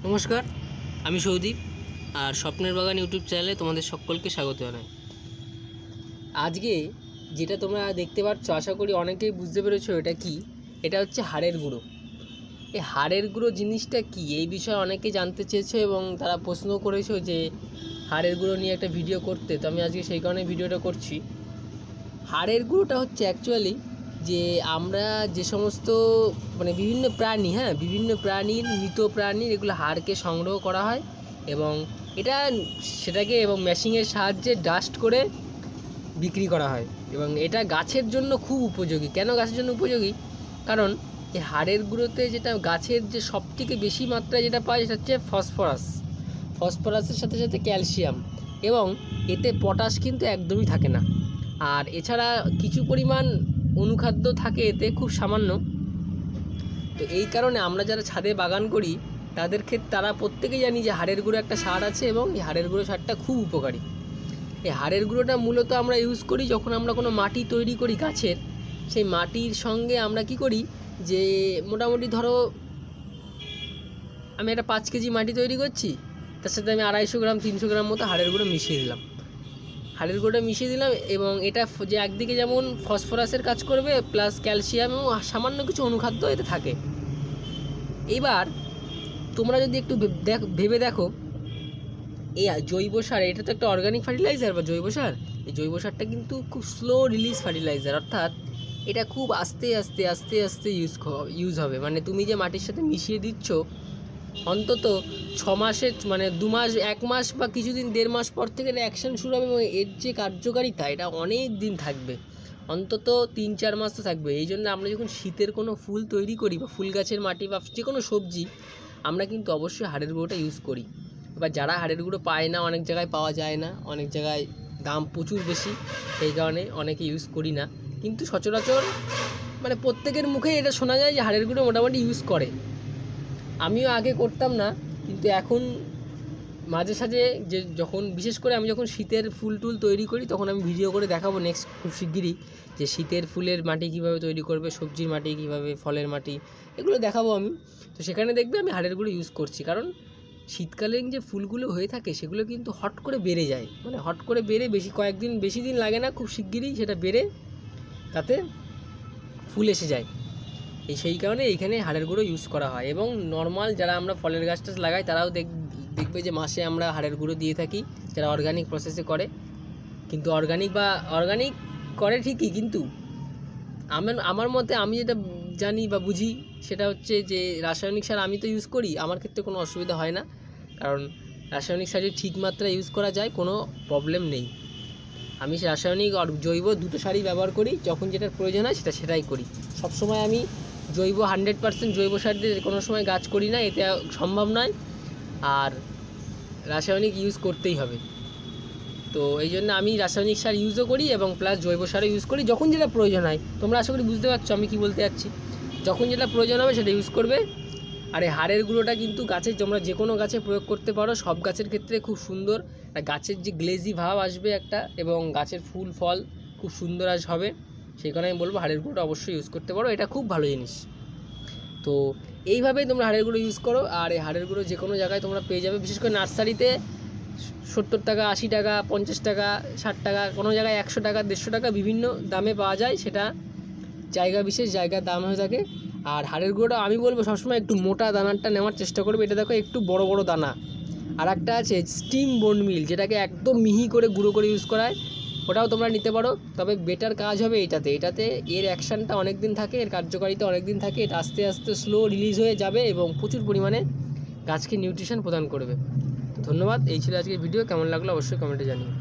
নমস্কার, আমি সৌদীপ আর স্বপ্নের বাগান ইউটিউব চ্যানেলে তোমাদের সকলকে স্বাগত জানাই। আজকে যেটা তোমরা দেখতে পাচ্ছ, আশা করি অনেকেই বুঝতে পেরেছো এটা কি। এটা হচ্ছে হাড়ের গুঁড়ো। এই হাড়ের গুঁড়ো জিনিসটা কি, এই বিষয়ে অনেকেই জানতে চেয়েছো এবং তারা প্রশ্ন করেছো যে হাড়ের গুঁড়ো নিয়ে একটা ভিডিও করতে। তো আমি আজকে সেই কারণে ভিডিওটা করছি। হাড়ের গুঁড়োটা হচ্ছে অ্যাকচুয়ালি যে আমরা যে সমস্ত বিভিন্ন প্রাণী, বিভিন্ন প্রাণীর, মৃত প্রাণীর এগুলো হাড়কে সংগ্রহ করা হয় এবং সেটাকে মেশিনের সাহায্যে ডাস্ট করে বিক্রি করা হয় এবং এটা গাছের জন্য খুব উপযোগী। কেন গাছের জন্য উপযোগী? কারণ এই হাড়ের গুঁড়োতে যেটা গাছের যে সবথেকে বেশি মাত্রায় যেটা পায় সেটা হচ্ছে ফসফরাসের সাথে সাথে ক্যালসিয়াম, এবং এতে পটাশ কিন্তু একদমই থাকে না। আর এছাড়া কিছু পরিমাণ অনুখাদ্য থাকে এতে, খুব সামান্য। তো এই কারণে আমরা যারা ছাদে বাগান করি তাদের ক্ষেত্রে তারা প্রত্যেকেই জানি যে হাড়ের গুঁড়ো একটা সার আছে এবং এই হাড়ের গুঁড়ো সারটা খুব উপকারী। এই হাড়ের গুঁড়োটা মূলত আমরা ইউজ করি যখন আমরা কোনো মাটি তৈরি করি গাছের। সেই মাটির সঙ্গে আমরা কি করি যে মোটামুটি ধরো আমি একটা 5 কেজি মাটি তৈরি করছি, তার সাথে আমি 250 গ্রাম 300 গ্রাম মতো হাড়ের গুঁড়ো মিশিয়ে দিলাম। এবং এটা যে একদিকে যেমন ফসফরাসের কাজ করবে, প্লাস ক্যালসিয়াম এবং সামান্য কিছু অনুখাদ্য এতে থাকে। এবার তোমরা যদি একটু ভেবে দেখো, এই জৈব সার, এটা তো একটা অর্গানিক ফার্টিলাইজার বা জৈব সার। এই জৈব সারটা কিন্তু খুব স্লো রিলিজ ফার্টিলাইজার, অর্থাৎ এটা খুব আস্তে আস্তে আস্তে আস্তে ইউজ হবে। তুমি যে মাটির সাথে মিশিয়ে দিচ্ছ, অন্তত 6 মাসের 2 মাস 1 মাস বা কিছুদিন 1.5 মাস পর থেকে এটা অ্যাকশন শুরু হবে এবং এর যে কার্যকারিতা এটা অনেক দিন থাকবে, অন্তত 3-4 মাস তো থাকবে। এই জন্য আমরা যখন শীতের কোনো ফুল তৈরি করি বা ফুল গাছের মাটি বা যে কোনো সবজি, আমরা কিন্তু অবশ্যই হাড়ের গুঁড়োটা ইউজ করি। এবার যারা হাড়ের গুঁড়ো পায় না, অনেক জায়গায় পাওয়া যায় না, অনেক জায়গায় দাম প্রচুর বেশি, সেই কারণে অনেকে ইউজ করি না। কিন্তু সচরাচর প্রত্যেকের মুখে এটা শোনা যায় যে হাড়ের গুঁড়ো মোটামুটি ইউজ করে। আমিও আগে করতাম না, কিন্তু এখন মাঝে সাঝে বিশেষ করে আমি যখন শীতের ফুল টুল তৈরি করি তখন আমি ভিডিও করে দেখাবো নেক্সট খুব শিগগিরই, যে শীতের ফুলের মাটি কীভাবে তৈরি করবে, সবজির মাটি কীভাবে, ফলের মাটি, এগুলো দেখাবো আমি। তো সেখানে দেখবে আমি হাড়ের গুঁড়ো ইউজ করছি, কারণ শীতকালীন যে ফুলগুলো হয়ে থাকে সেগুলো কিন্তু হট করে বেড়ে যায়, হট করে বেড়ে বেশি দিন লাগে না, খুব শিগগিরই সেটা বেড়ে তাতে ফুল এসে যায়। সেই কারণে এইখানে হাড়ের গুঁড়ো ইউজ করা হয়। এবং নর্মাল যারা আমরা ফলের গাছ টাছ লাগাই তারাও দেখবে যে মাসে আমরা হাড়ের গুঁড়ো দিয়ে থাকি, যারা অর্গানিক প্রসেসে করে। কিন্তু অর্গানিক করে ঠিকই, কিন্তু আমার মতে আমি যেটা জানি বা বুঝি সেটা হচ্ছে যে রাসায়নিক সার আমি তো ইউজ করি, আমার ক্ষেত্রে কোনো অসুবিধা হয় না, কারণ রাসায়নিক সার যদি ঠিক মাত্রায় ইউজ করা যায় কোনো প্রবলেম নেই। আমি রাসায়নিক আর জৈব দুটো সারই ব্যবহার করি, যখন যেটার প্রয়োজন হয় সেটাই করি। সবসময় আমি জৈব 100% জৈব সার দিয়ে কোনো সময় গাছ করি না, এতে সম্ভব নয়, আর রাসায়নিক ইউজ করতেই হবে। তো এই জন্য আমি রাসায়নিক সার ইউজও করি এবং প্লাস জৈব সারও ইউজ করি যখন যেটা প্রয়োজন হয়। তোমরা আশা করি বুঝতে পারছো আমি কি বলতে যাচ্ছি। যখন যেটা প্রয়োজন হবে সেটা ইউজ করবে। আর এই হাড়ের গুঁড়োটা কিন্তু তোমরা যে কোনো গাছে প্রয়োগ করতে পারো, সব গাছের ক্ষেত্রে খুব সুন্দর। গাছের যে গ্লেজি ভাব আসবে একটা, এবং গাছের ফুল ফল খুব সুন্দর হবে। সেই কারণে আমি বলবো হাড়ের গুঁড়োটা অবশ্যই ইউজ করতে পারো, এটা খুব ভালো জিনিস। তো এইভাবেই তোমরা হাড়ের গুঁড়ো ইউজ করো। আর এই হাড়ের গুঁড়ো যে কোনো জায়গায় তোমরা পেয়ে যাবে, বিশেষ করে নার্সারিতে 70 টাকা, 80 টাকা, 50 টাকা, 60 টাকা, কোনো জায়গায় 100 টাকা, 150 টাকা, বিভিন্ন দামে পাওয়া যায়। সেটা জায়গা বিশেষ জায়গার দাম হয়ে থাকে। আর হাড়ের গুঁড়োটা আমি বলবো সবসময় একটু মোটা দানারটা নেওয়ার চেষ্টা করবে। এটা দেখো একটু বড় বড় দানা। আর একটা আছে স্টিম বোন মিল, যেটাকে একদম মিহি করে গুঁড়ো করে ইউজ করা হয়, ওটাও তোমরা নিতে পারো। তবে বেটার কাজ হবে এটাতে এর অ্যাকশানটা অনেক দিন থাকে, এর কার্যকারিতা অনেক দিন থাকে। এটা আস্তে আস্তে স্লো রিলিজ হয়ে যাবে এবং প্রচুর পরিমাণে গাছকে নিউট্রিশন প্রদান করবে। ধন্যবাদ। এই ছিল আজকের ভিডিও। কেমন লাগলো অবশ্যই কমেন্টে জানিও।